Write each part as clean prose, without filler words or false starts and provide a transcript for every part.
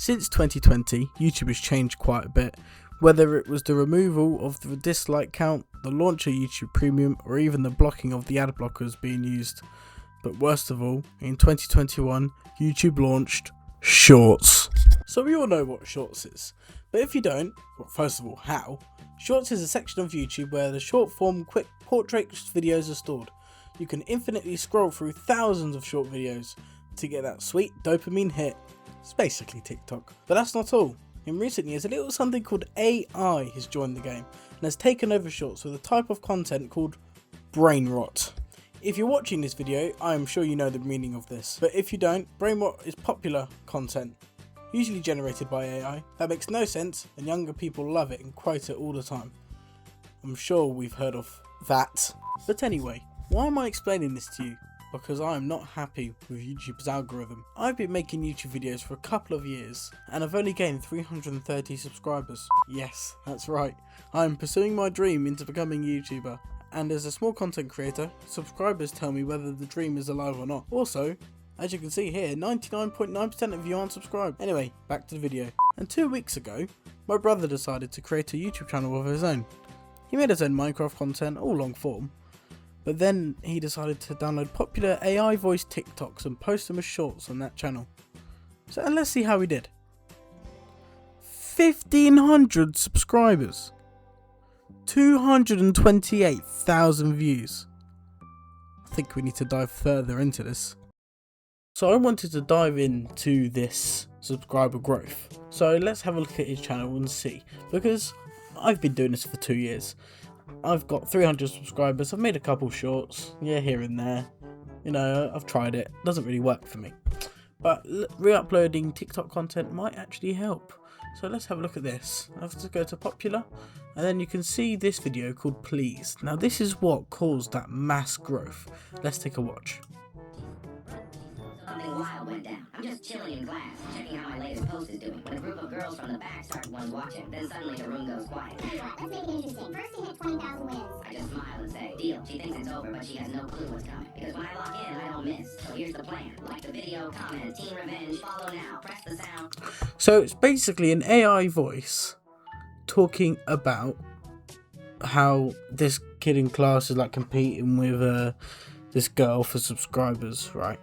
Since 2020, YouTube has changed quite a bit, whether it was the removal of the dislike count, the launch of YouTube Premium, or even the blocking of the ad blockers being used. But worst of all, in 2021, YouTube launched Shorts. So we all know what Shorts is, but if you don't, well, first of all, how? Shorts is a section of YouTube where the short form quick portrait videos are stored. You can infinitely scroll through thousands of short videos to get that sweet dopamine hit. It's basically TikTok. But that's not all. In recent years, a little something called AI has joined the game and has taken over Shorts with a type of content called brain rot. If you're watching this video, I am sure you know the meaning of this, but if you don't, brain rot is popular content, usually generated by AI, that makes no sense and younger people love it and quote it all the time. I'm sure we've heard of that. But anyway, why am I explaining this to you? Because I am not happy with YouTube's algorithm. I've been making YouTube videos for a couple of years and I've only gained 330 subscribers. Yes, that's right. I'm pursuing my dream into becoming a YouTuber. And as a small content creator, subscribers tell me whether the dream is alive or not. Also, as you can see here, 99.9% of you aren't subscribed. Anyway, back to the video. And 2 weeks ago, my brother decided to create a YouTube channel of his own. He made his own Minecraft content, all long form. But then he decided to download popular AI voice TikToks and post them as shorts on that channel. So let's see how he did. 1,500 subscribers. 228,000 views. I think we need to dive further into this. So I wanted to dive into this subscriber growth. So let's have a look at his channel and see. Because I've been doing this for 2 years. I've got 300 subscribers, I've made a couple shorts, yeah, here and there. You know, I've tried it, doesn't really work for me. But re-uploading TikTok content might actually help. So let's have a look at this. I have to go to popular, and then you can see this video called Please. Now this is what caused that mass growth. Let's take a watch. Something wild went down. I'm just chilling in class, checking how my latest post is doing. When a group of girls from the back start one watching, then suddenly the room goes quiet. Let's make it interesting. First to hit 20,000 wins. I just smile and say, deal. She thinks it's over, but she has no clue what's coming. Because when I log in, I don't miss. So here's the plan. Like the video, comment, Team Revenge, follow now, press the sound. So it's basically an AI voice talking about how this kid in class is like competing with this girl for subscribers, right?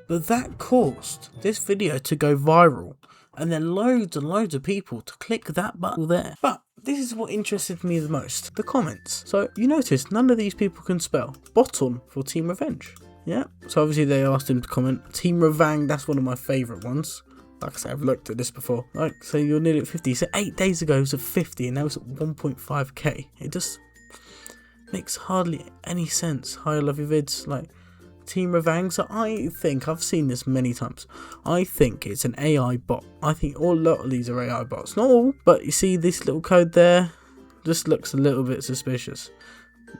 But that caused this video to go viral and then loads and loads of people to click that button there. But this is what interested me the most, the comments. So you notice none of these people can spell. Bottom for Team Revenge. Yeah, so obviously they asked him to comment. Team Revang, that's one of my favourite ones. Like I said, I've looked at this before. Like, so you're nearly at 50. So 8 days ago it was at 50 and now it's at 1.5k. It just makes hardly any sense. Hi, I love your vids. Like, Team Revang. So I think, I've seen this many times, I think it's an AI bot. I think a lot of these are AI bots. Not all, but you see this little code there? Just looks a little bit suspicious.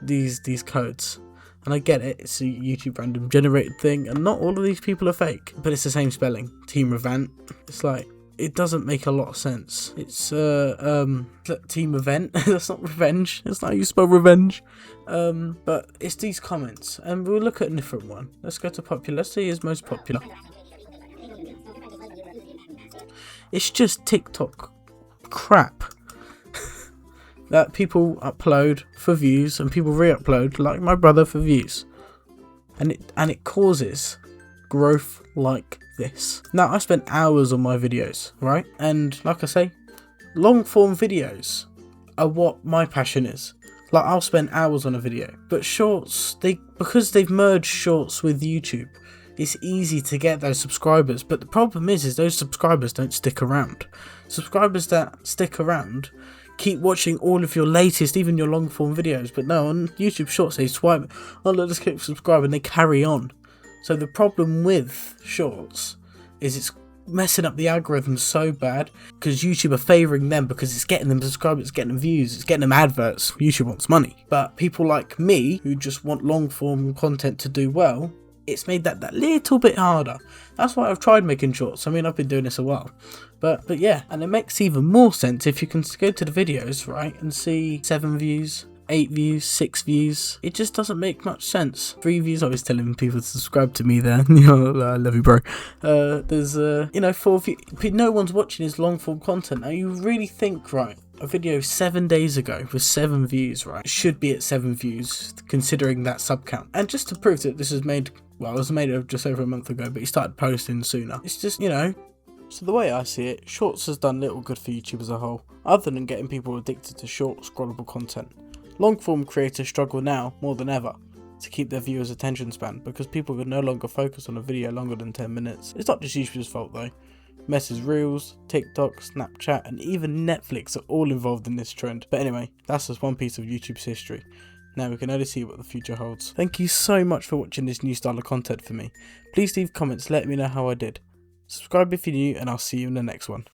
These codes. And I get it, it's a YouTube random generated thing, and not all of these people are fake. But it's the same spelling, Team Revant. It's like, it doesn't make a lot of sense. It's Team Event. That's not revenge. That's not how you spell revenge. But it's these comments, and we'll look at a different one. Let's go to popular. Let's see his most popular. It's just TikTok crap that people upload for views and people re-upload, like my brother, for views, and it causes growth like this. Now I spent hours on my videos, right? And like I say, long form videos are what my passion is. Like, I'll spend hours on a video, but shorts, because they've merged shorts with YouTube, it's easy to get those subscribers. But the problem is those subscribers don't stick around. Subscribers that stick around keep watching all of your latest, even your long form videos. But no, on YouTube Shorts they swipe, oh look, just click subscribe, and they carry on. So the problem with Shorts is it's messing up the algorithm so bad, because YouTube are favouring them because it's getting them subscribers, it's getting them views, it's getting them adverts. YouTube wants money. But people like me, who just want long form content to do well, it's made that little bit harder. That's why I've tried making shorts. I mean, I've been doing this a while. But yeah, and it makes even more sense if you can go to the videos, right, and see 7 views, 8 views, 6 views. It just doesn't make much sense. 3 views, I was telling people to subscribe to me there. I love you, bro. There's 4 views. No one's watching his long form content. Now you really think, right, a video 7 days ago with 7 views, right, should be at 7 views considering that sub count. And just to prove that this was made, well, it was made just over a month ago, but he started posting sooner. It's just, So the way I see it, Shorts has done little good for YouTube as a whole, other than getting people addicted to short, scrollable content. Long form creators struggle now, more than ever, to keep their viewers' attention span, because people can no longer focus on a video longer than 10 minutes. It's not just YouTube's fault though. Messa's Reels, TikTok, Snapchat, and even Netflix are all involved in this trend. But anyway, that's just one piece of YouTube's history. Now we can only see what the future holds. Thank you so much for watching this new style of content for me. Please leave comments letting me know how I did. Subscribe if you're new, and I'll see you in the next one.